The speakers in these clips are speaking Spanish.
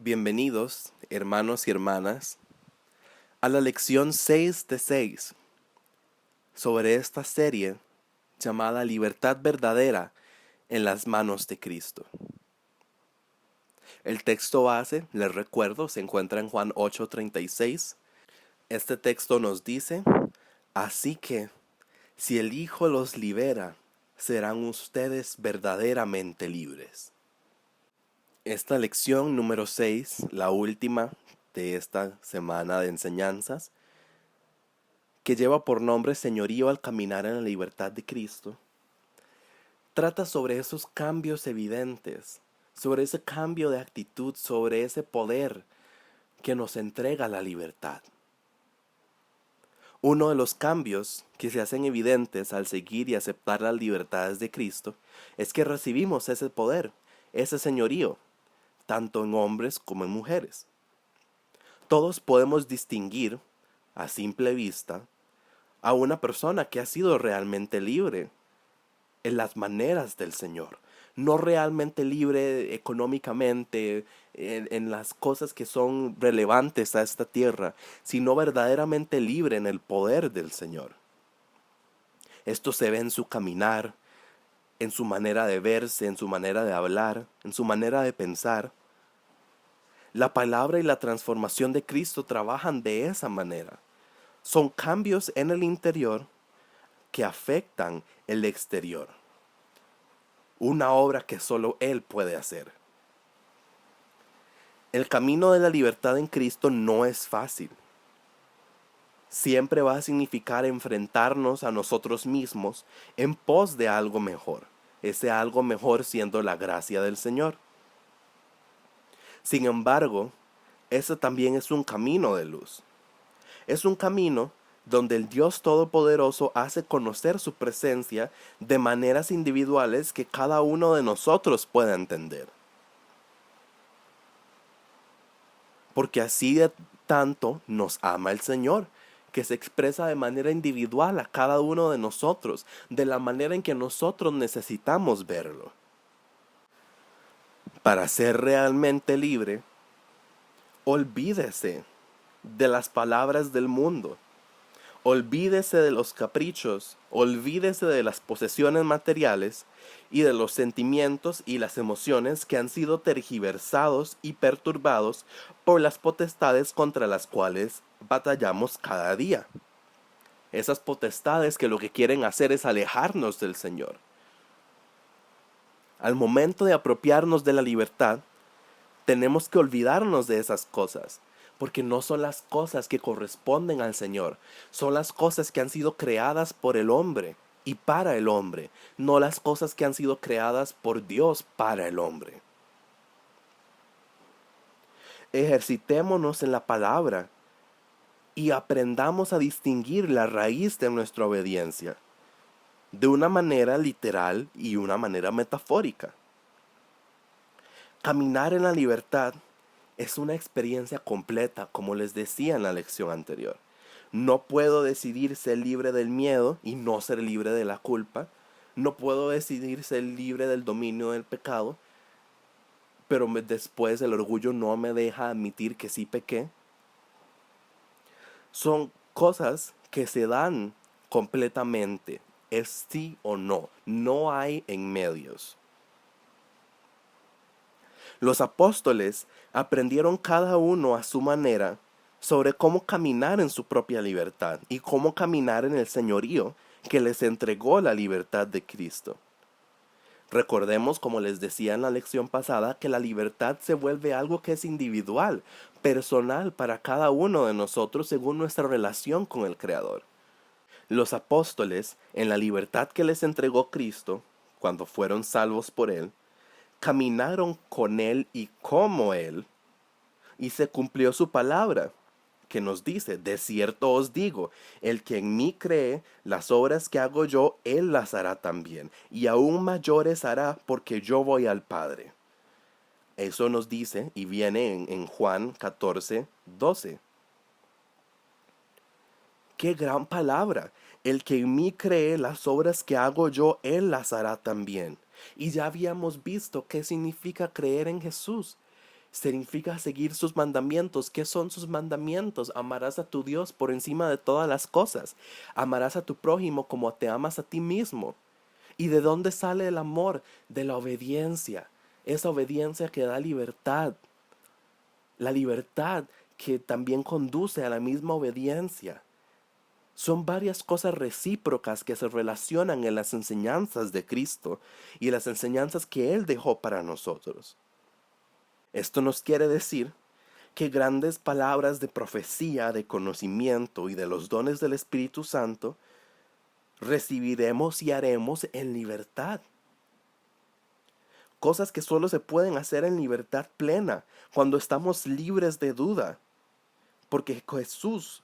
Bienvenidos, hermanos y hermanas, a la lección 6 de 6 sobre esta serie llamada Libertad Verdadera en las manos de Cristo. El texto base, les recuerdo, se encuentra en Juan 8:36. Este texto nos dice: así que, si el Hijo los libera, serán ustedes verdaderamente libres. Esta lección número 6, la última de esta semana de enseñanzas, que lleva por nombre Señorío al caminar en la libertad de Cristo, trata sobre esos cambios evidentes, sobre ese cambio de actitud, sobre ese poder que nos entrega la libertad. Uno de los cambios que se hacen evidentes al seguir y aceptar las libertades de Cristo es que recibimos ese poder, ese señorío, tanto en hombres como en mujeres. Todos podemos distinguir, a simple vista, a una persona que ha sido realmente libre en las maneras del Señor, no realmente libre económicamente en las cosas que son relevantes a esta tierra, sino verdaderamente libre en el poder del Señor. Esto se ve en su caminar, en su manera de verse, en su manera de hablar, en su manera de pensar. La palabra y la transformación de Cristo trabajan de esa manera. Son cambios en el interior que afectan el exterior. Una obra que solo Él puede hacer. El camino de la libertad en Cristo no es fácil. Siempre va a significar enfrentarnos a nosotros mismos en pos de algo mejor. Ese algo mejor siendo la gracia del Señor. Sin embargo, ese también es un camino de luz. Es un camino donde el Dios Todopoderoso hace conocer su presencia de maneras individuales que cada uno de nosotros pueda entender. Porque así de tanto nos ama el Señor, que se expresa de manera individual a cada uno de nosotros, de la manera en que nosotros necesitamos verlo. Para ser realmente libre, olvídese de las palabras del mundo. Olvídese de los caprichos, olvídese de las posesiones materiales y de los sentimientos y las emociones que han sido tergiversados y perturbados por las potestades contra las cuales batallamos cada día. Esas potestades que lo que quieren hacer es alejarnos del Señor. Al momento de apropiarnos de la libertad, tenemos que olvidarnos de esas cosas, porque no son las cosas que corresponden al Señor, son las cosas que han sido creadas por el hombre y para el hombre, no las cosas que han sido creadas por Dios para el hombre. Ejercitémonos en la palabra y aprendamos a distinguir la raíz de nuestra obediencia, de una manera literal y una manera metafórica. Caminar en la libertad es una experiencia completa, como les decía en la lección anterior. No puedo decidir ser libre del miedo y no ser libre de la culpa. No puedo decidir ser libre del dominio del pecado, pero después el orgullo no me deja admitir que sí pequé. Son cosas que se dan completamente. Es sí o no. No hay en medios. Los apóstoles aprendieron cada uno a su manera sobre cómo caminar en su propia libertad y cómo caminar en el señorío que les entregó la libertad de Cristo. Recordemos, como les decía en la lección pasada, que la libertad se vuelve algo que es individual, personal para cada uno de nosotros según nuestra relación con el Creador. Los apóstoles, en la libertad que les entregó Cristo, cuando fueron salvos por Él, caminaron con Él y como Él, y se cumplió su palabra, que nos dice: de cierto os digo, el que en mí cree, las obras que hago yo, él las hará también, y aún mayores hará, porque yo voy al Padre. Eso nos dice y viene en Juan 14:12. ¡Qué gran palabra! El que en mí cree, las obras que hago yo, él las hará también. Y ya habíamos visto qué significa creer en Jesús. Significa seguir sus mandamientos. ¿Qué son sus mandamientos? Amarás a tu Dios por encima de todas las cosas. Amarás a tu prójimo como te amas a ti mismo. ¿Y de dónde sale el amor? De la obediencia. Esa obediencia que da libertad. La libertad que también conduce a la misma obediencia. Son varias cosas recíprocas que se relacionan en las enseñanzas de Cristo y las enseñanzas que Él dejó para nosotros. Esto nos quiere decir que grandes palabras de profecía, de conocimiento y de los dones del Espíritu Santo recibiremos y haremos en libertad. Cosas que solo se pueden hacer en libertad plena, cuando estamos libres de duda. Porque Jesús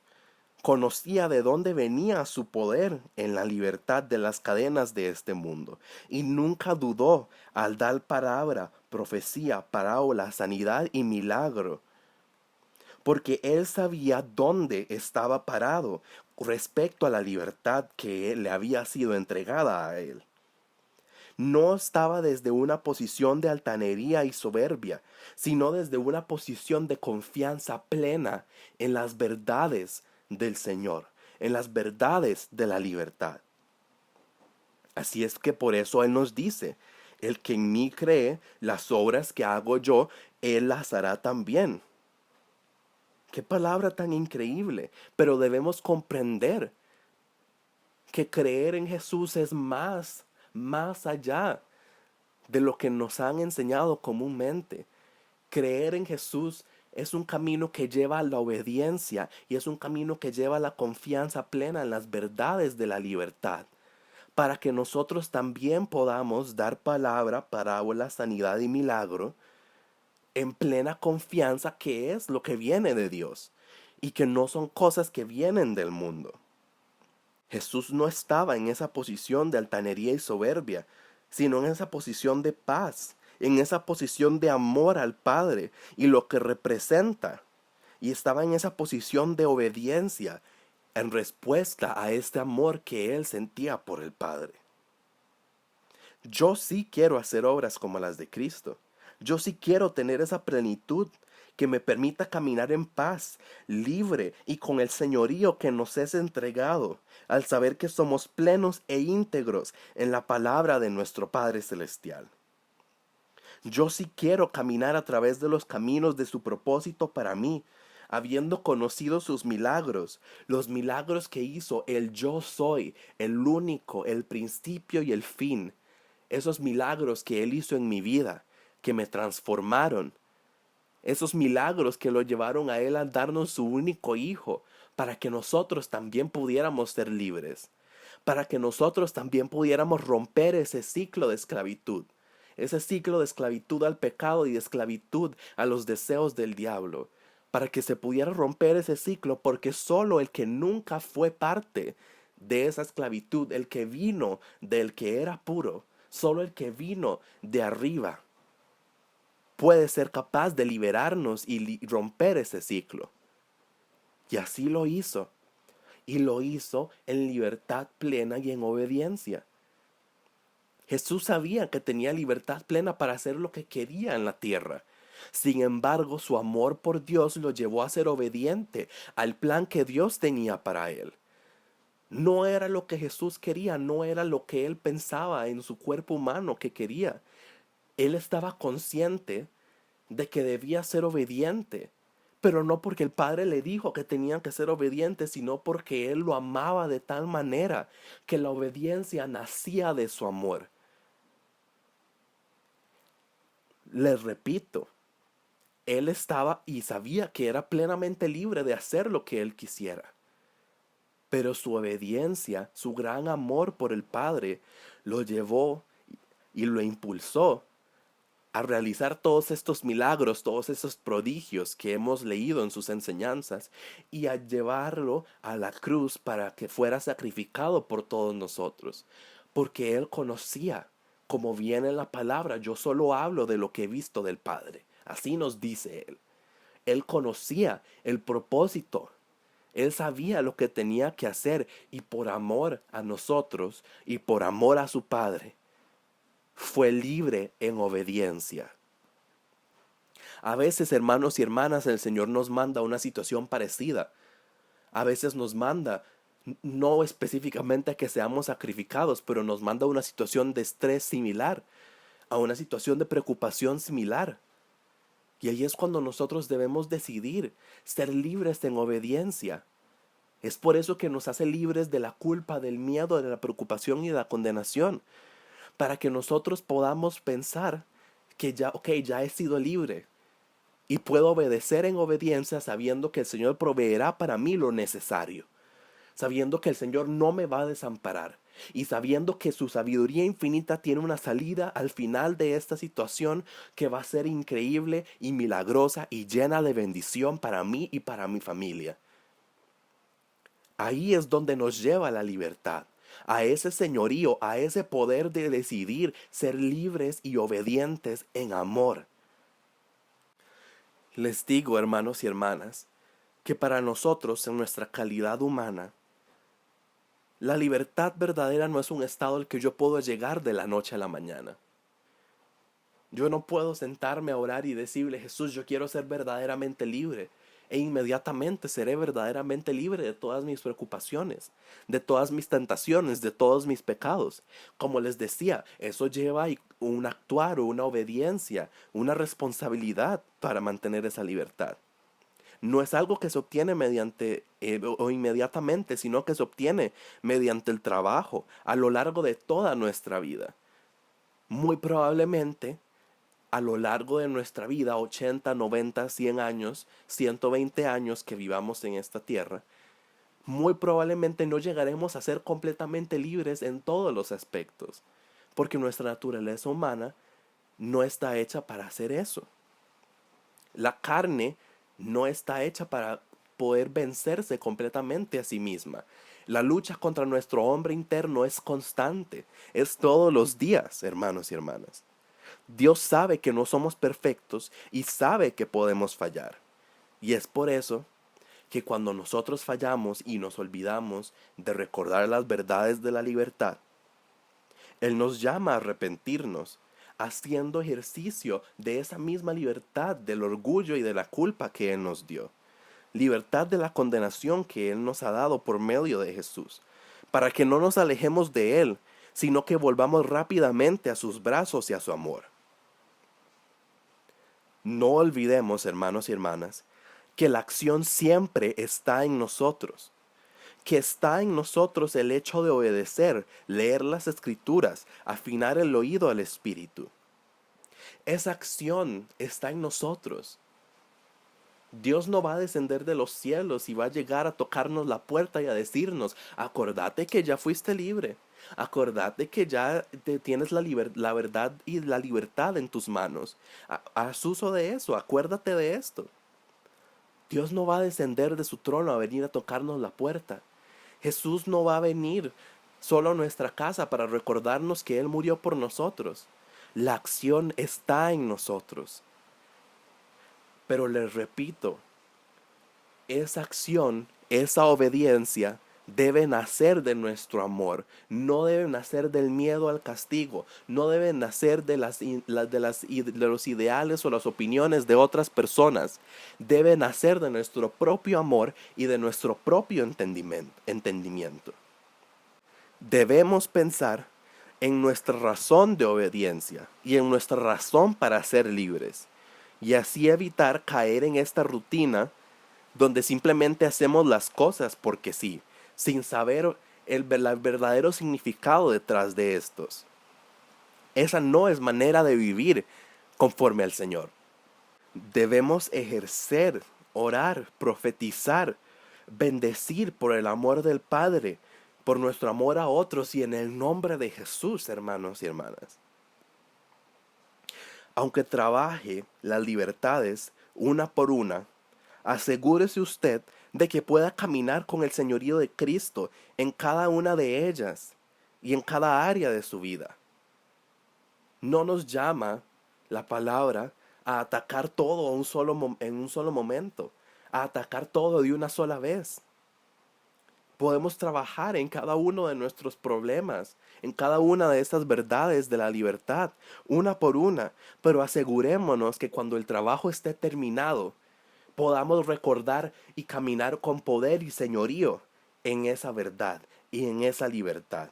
conocía de dónde venía su poder en la libertad de las cadenas de este mundo. Y nunca dudó al dar palabra, profecía, parábola, sanidad y milagro. Porque él sabía dónde estaba parado respecto a la libertad que le había sido entregada a él. No estaba desde una posición de altanería y soberbia, sino desde una posición de confianza plena en las verdades del Señor, en las verdades de la libertad. Así es que por eso Él nos dice, el que en mí cree, las obras que hago yo, Él las hará también. Qué palabra tan increíble, pero debemos comprender que creer en Jesús es más allá de lo que nos han enseñado comúnmente. Creer en Jesús es un camino que lleva a la obediencia y es un camino que lleva a la confianza plena en las verdades de la libertad, para que nosotros también podamos dar palabra, parábola, sanidad y milagro en plena confianza que es lo que viene de Dios y que no son cosas que vienen del mundo. Jesús no estaba en esa posición de altanería y soberbia, sino en esa posición de paz, en esa posición de amor al Padre y lo que representa. Y estaba en esa posición de obediencia en respuesta a este amor que él sentía por el Padre. Yo sí quiero hacer obras como las de Cristo. Yo sí quiero tener esa plenitud que me permita caminar en paz, libre y con el señorío que nos es entregado, al saber que somos plenos e íntegros en la palabra de nuestro Padre Celestial. Yo sí quiero caminar a través de los caminos de su propósito para mí, habiendo conocido sus milagros, los milagros que hizo el yo soy, el único, el principio y el fin, esos milagros que Él hizo en mi vida, que me transformaron, esos milagros que lo llevaron a Él a darnos su único hijo, para que nosotros también pudiéramos ser libres, para que nosotros también pudiéramos romper ese ciclo de esclavitud, ese ciclo de esclavitud al pecado y de esclavitud a los deseos del diablo, para que se pudiera romper ese ciclo, porque solo el que nunca fue parte de esa esclavitud, el que vino del que era puro, solo el que vino de arriba, puede ser capaz de liberarnos y romper ese ciclo. Y así lo hizo. Y lo hizo en libertad plena y en obediencia. Jesús sabía que tenía libertad plena para hacer lo que quería en la tierra. Sin embargo, su amor por Dios lo llevó a ser obediente al plan que Dios tenía para él. No era lo que Jesús quería, no era lo que él pensaba en su cuerpo humano que quería. Él estaba consciente de que debía ser obediente, pero no porque el Padre le dijo que tenían que ser obedientes, sino porque Él lo amaba de tal manera que la obediencia nacía de su amor. Les repito, Él estaba y sabía que era plenamente libre de hacer lo que Él quisiera, pero su obediencia, su gran amor por el Padre, lo llevó y lo impulsó a realizar todos estos milagros, todos esos prodigios que hemos leído en sus enseñanzas y a llevarlo a la cruz para que fuera sacrificado por todos nosotros. Porque Él conocía, como viene en la palabra, yo solo hablo de lo que he visto del Padre. Así nos dice Él. Él conocía el propósito. Él sabía lo que tenía que hacer y por amor a nosotros y por amor a su Padre, fue libre en obediencia. A veces, hermanos y hermanas, el Señor nos manda a una situación parecida. A veces nos manda, no específicamente a que seamos sacrificados, pero nos manda a una situación de estrés similar, a una situación de preocupación similar. Y ahí es cuando nosotros debemos decidir ser libres en obediencia. Es por eso que nos hace libres de la culpa, del miedo, de la preocupación y de la condenación. Para que nosotros podamos pensar que ya, ok, ya he sido libre. Y puedo obedecer en obediencia sabiendo que el Señor proveerá para mí lo necesario. Sabiendo que el Señor no me va a desamparar. Y sabiendo que su sabiduría infinita tiene una salida al final de esta situación que va a ser increíble y milagrosa y llena de bendición para mí y para mi familia. Ahí es donde nos lleva la libertad, a ese señorío, a ese poder de decidir ser libres y obedientes en amor. Les digo, hermanos y hermanas, que para nosotros, en nuestra calidad humana, la libertad verdadera no es un estado al que yo puedo llegar de la noche a la mañana. Yo no puedo sentarme a orar y decirle, Jesús, yo quiero ser verdaderamente libre. E inmediatamente seré verdaderamente libre de todas mis preocupaciones, de todas mis tentaciones, de todos mis pecados. Como les decía, eso lleva un actuar o una obediencia, una responsabilidad para mantener esa libertad. No es algo que se obtiene mediante o inmediatamente, sino que se obtiene mediante el trabajo a lo largo de toda nuestra vida. Muy probablemente a lo largo de nuestra vida, 80, 90, 100 años, 120 años que vivamos en esta tierra, muy probablemente no llegaremos a ser completamente libres en todos los aspectos, porque nuestra naturaleza humana no está hecha para hacer eso. La carne no está hecha para poder vencerse completamente a sí misma. La lucha contra nuestro hombre interno es constante, es todos los días, hermanos y hermanas. Dios sabe que no somos perfectos y sabe que podemos fallar. Y es por eso que cuando nosotros fallamos y nos olvidamos de recordar las verdades de la libertad, Él nos llama a arrepentirnos, haciendo ejercicio de esa misma libertad, del orgullo y de la culpa que Él nos dio. Libertad de la condenación que Él nos ha dado por medio de Jesús, para que no nos alejemos de Él, sino que volvamos rápidamente a sus brazos y a su amor. No olvidemos, hermanos y hermanas, que la acción siempre está en nosotros, que está en nosotros el hecho de obedecer, leer las escrituras, afinar el oído al Espíritu. Esa acción está en nosotros. Dios no va a descender de los cielos y va a llegar a tocarnos la puerta y a decirnos, acordate que ya fuiste libre, acordate que ya tienes la verdad y la libertad en tus manos. Haz uso de eso, acuérdate de esto. Dios no va a descender de su trono a venir a tocarnos la puerta. Jesús no va a venir solo a nuestra casa para recordarnos que Él murió por nosotros. La acción está en nosotros. Pero les repito, esa acción, esa obediencia debe nacer de nuestro amor, no debe nacer del miedo al castigo, no debe nacer de los ideales o las opiniones de otras personas, debe nacer de nuestro propio amor y de nuestro propio entendimiento. Debemos pensar en nuestra razón de obediencia y en nuestra razón para ser libres, y así evitar caer en esta rutina donde simplemente hacemos las cosas porque sí, sin saber el verdadero significado detrás de estos. Esa no es manera de vivir conforme al Señor. Debemos ejercer, orar, profetizar, bendecir por el amor del Padre, por nuestro amor a otros y en el nombre de Jesús, hermanos y hermanas. Aunque trabaje las libertades una por una, asegúrese usted de que pueda caminar con el señorío de Cristo en cada una de ellas y en cada área de su vida. No nos llama la palabra a atacar todo en un solo momento, a atacar todo de una sola vez. Podemos trabajar en cada uno de nuestros problemas, en cada una de estas verdades de la libertad, una por una, pero asegurémonos que cuando el trabajo esté terminado, podamos recordar y caminar con poder y señorío en esa verdad y en esa libertad.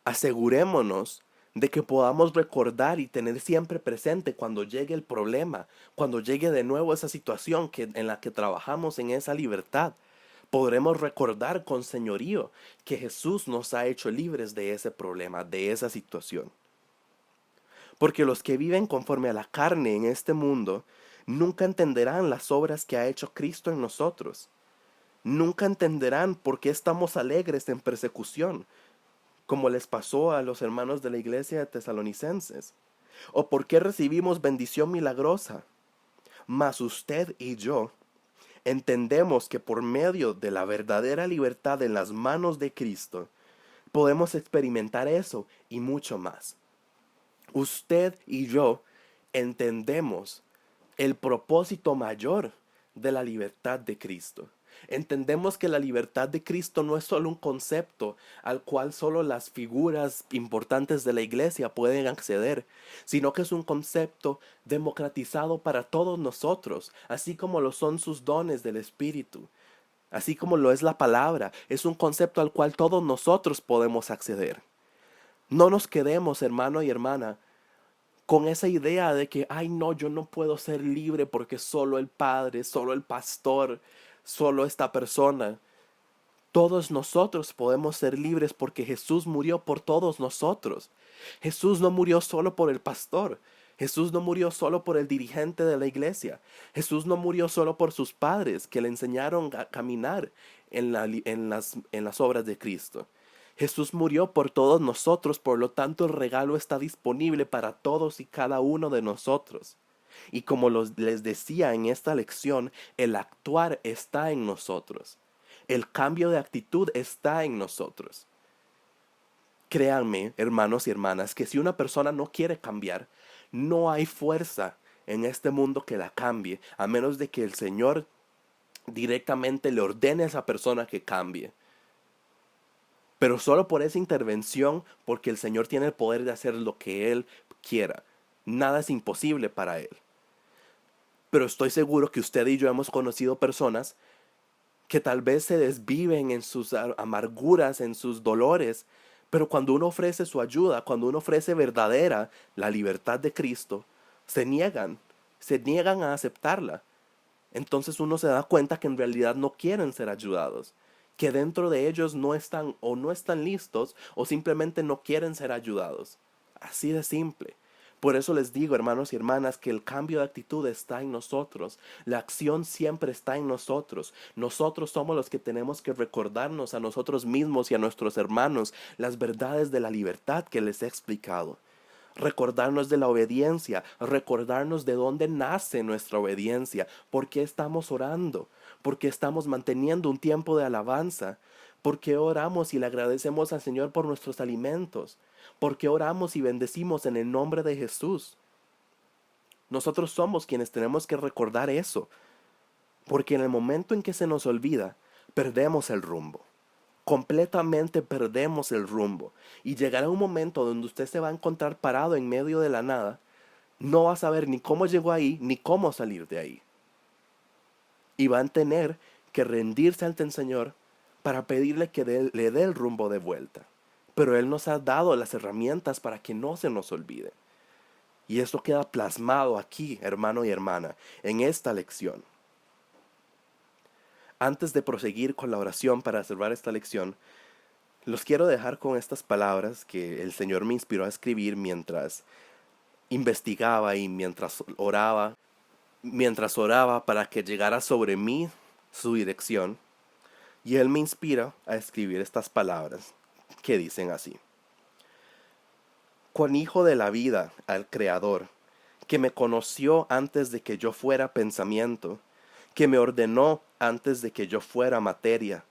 Asegurémonos de que podamos recordar y tener siempre presente cuando llegue el problema, cuando llegue de nuevo esa situación en la que trabajamos en esa libertad. Podremos recordar con señorío que Jesús nos ha hecho libres de ese problema, de esa situación. Porque los que viven conforme a la carne en este mundo nunca entenderán las obras que ha hecho Cristo en nosotros. Nunca entenderán por qué estamos alegres en persecución, como les pasó a los hermanos de la iglesia de Tesalonicenses, o por qué recibimos bendición milagrosa. Mas usted y yo entendemos que por medio de la verdadera libertad en las manos de Cristo, podemos experimentar eso y mucho más. Usted y yo entendemos el propósito mayor de la libertad de Cristo. Entendemos que la libertad de Cristo no es solo un concepto al cual solo las figuras importantes de la iglesia pueden acceder, sino que es un concepto democratizado para todos nosotros, así como lo son sus dones del Espíritu, así como lo es la palabra. Es un concepto al cual todos nosotros podemos acceder. No nos quedemos, hermano y hermana, con esa idea de que, ay no, yo no puedo ser libre porque solo el Padre, solo el pastor, solo esta persona. Todos nosotros podemos ser libres porque Jesús murió por todos nosotros. Jesús no murió solo por el pastor. Jesús no murió solo por el dirigente de la iglesia. Jesús no murió solo por sus padres que le enseñaron a caminar en las obras de Cristo. Jesús murió por todos nosotros, por lo tanto el regalo está disponible para todos y cada uno de nosotros. Y como les decía en esta lección, el actuar está en nosotros. El cambio de actitud está en nosotros. Créanme, hermanos y hermanas, que si una persona no quiere cambiar, no hay fuerza en este mundo que la cambie, a menos de que el Señor directamente le ordene a esa persona que cambie. Pero solo por esa intervención, porque el Señor tiene el poder de hacer lo que Él quiera. Nada es imposible para Él. Pero estoy seguro que usted y yo hemos conocido personas que tal vez se desviven en sus amarguras, en sus dolores, pero cuando uno ofrece su ayuda, cuando uno ofrece verdadera la libertad de Cristo, se niegan a aceptarla. Entonces uno se da cuenta que en realidad no quieren ser ayudados, que dentro de ellos no están listos o simplemente no quieren ser ayudados. Así de simple. Por eso les digo, hermanos y hermanas, que el cambio de actitud está en nosotros. La acción siempre está en nosotros. Nosotros somos los que tenemos que recordarnos a nosotros mismos y a nuestros hermanos las verdades de la libertad que les he explicado. Recordarnos de la obediencia, recordarnos de dónde nace nuestra obediencia, por qué estamos orando, por qué estamos manteniendo un tiempo de alabanza, por qué oramos y le agradecemos al Señor por nuestros alimentos, por qué oramos y bendecimos en el nombre de Jesús. Nosotros somos quienes tenemos que recordar eso, porque en el momento en que se nos olvida, perdemos el rumbo. Completamente perdemos el rumbo y llegará un momento donde usted se va a encontrar parado en medio de la nada, no va a saber ni cómo llegó ahí ni cómo salir de ahí, y van a tener que rendirse ante el Señor para pedirle que le dé el rumbo de vuelta. Pero Él nos ha dado las herramientas para que no se nos olvide, y esto queda plasmado aquí, hermano y hermana, en esta lección. Antes de proseguir con la oración para cerrar esta lección, los quiero dejar con estas palabras que el Señor me inspiró a escribir mientras investigaba y mientras oraba para que llegara sobre mí su dirección. Y Él me inspira a escribir estas palabras que dicen así: Con hijo de la vida al Creador, que me conoció antes de que yo fuera pensamiento, que me ordenó antes de que yo fuera materia,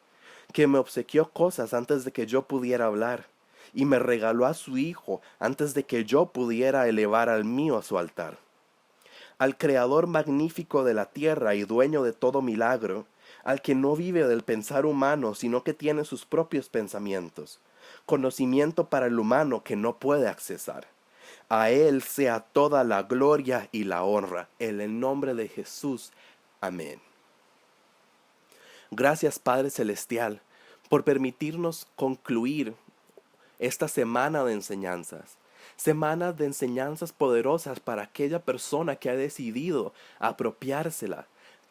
que me obsequió cosas antes de que yo pudiera hablar, y me regaló a su Hijo antes de que yo pudiera elevar al mío a su altar. Al Creador magnífico de la tierra y dueño de todo milagro, al que no vive del pensar humano, sino que tiene sus propios pensamientos, conocimiento para el humano que no puede accesar. A Él sea toda la gloria y la honra, en el nombre de Jesús. Amén. Gracias, Padre Celestial, por permitirnos concluir esta semana de enseñanzas. Semanas de enseñanzas poderosas para aquella persona que ha decidido apropiársela,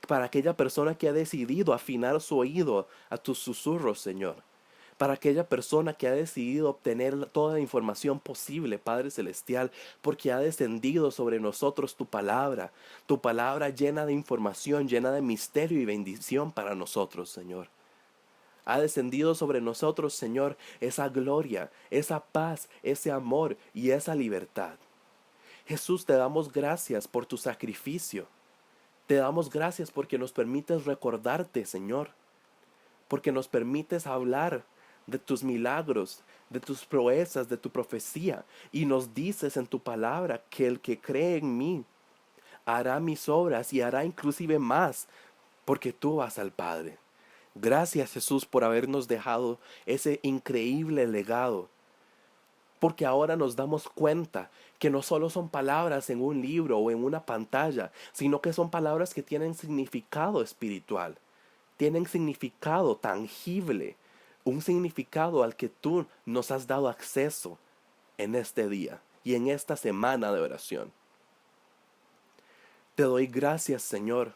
para aquella persona que ha decidido afinar su oído a tus susurros, Señor. Para aquella persona que ha decidido obtener toda la información posible, Padre Celestial, porque ha descendido sobre nosotros tu palabra llena de información, llena de misterio y bendición para nosotros, Señor. Ha descendido sobre nosotros, Señor, esa gloria, esa paz, ese amor y esa libertad. Jesús, te damos gracias por tu sacrificio. Te damos gracias porque nos permites recordarte, Señor, porque nos permites hablar de tus milagros, de tus proezas, de tu profecía, y nos dices en tu palabra que el que cree en mí hará mis obras y hará inclusive más, porque tú vas al Padre. Gracias, Jesús, por habernos dejado ese increíble legado, porque ahora nos damos cuenta que no solo son palabras en un libro o en una pantalla, sino que son palabras que tienen significado espiritual, tienen significado tangible, un significado al que tú nos has dado acceso en este día y en esta semana de oración. Te doy gracias, Señor,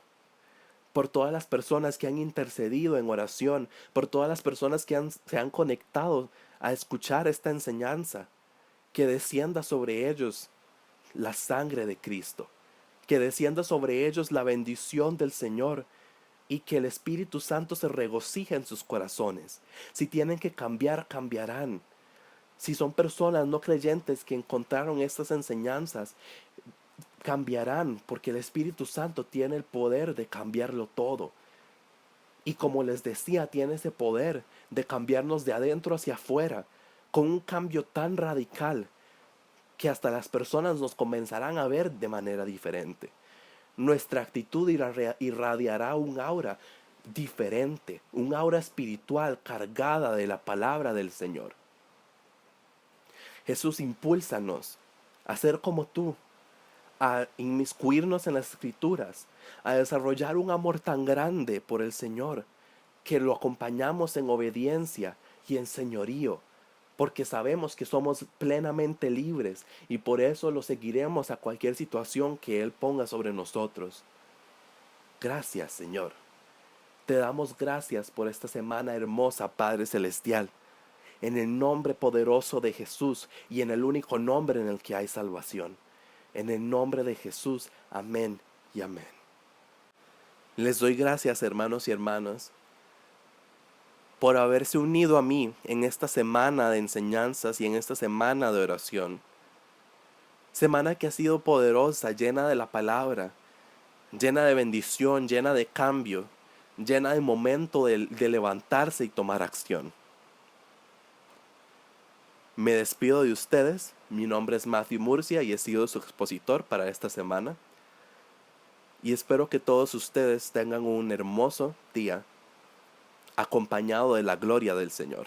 por todas las personas que han intercedido en oración, por todas las personas que se han conectado a escuchar esta enseñanza, que descienda sobre ellos la sangre de Cristo, que descienda sobre ellos la bendición del Señor y que el Espíritu Santo se regocije en sus corazones. Si tienen que cambiar, cambiarán. Si son personas no creyentes que encontraron estas enseñanzas, cambiarán, porque el Espíritu Santo tiene el poder de cambiarlo todo. Y como les decía, tiene ese poder de cambiarnos de adentro hacia afuera, con un cambio tan radical que hasta las personas nos comenzarán a ver de manera diferente. Nuestra actitud irradiará un aura diferente, un aura espiritual cargada de la palabra del Señor. Jesús, impúlsanos a ser como tú, a inmiscuirnos en las Escrituras, a desarrollar un amor tan grande por el Señor, que lo acompañamos en obediencia y en señorío, porque sabemos que somos plenamente libres y por eso lo seguiremos a cualquier situación que Él ponga sobre nosotros. Gracias, Señor. Te damos gracias por esta semana hermosa, Padre Celestial, en el nombre poderoso de Jesús y en el único nombre en el que hay salvación. En el nombre de Jesús, amén y amén. Les doy gracias, hermanos y hermanas, por haberse unido a mí en esta semana de enseñanzas y en esta semana de oración. Semana que ha sido poderosa, llena de la palabra, llena de bendición, llena de cambio, llena de momento de levantarse y tomar acción. Me despido de ustedes. Mi nombre es Matthew Murcia y he sido su expositor para esta semana. Y espero que todos ustedes tengan un hermoso día acompañado de la gloria del Señor.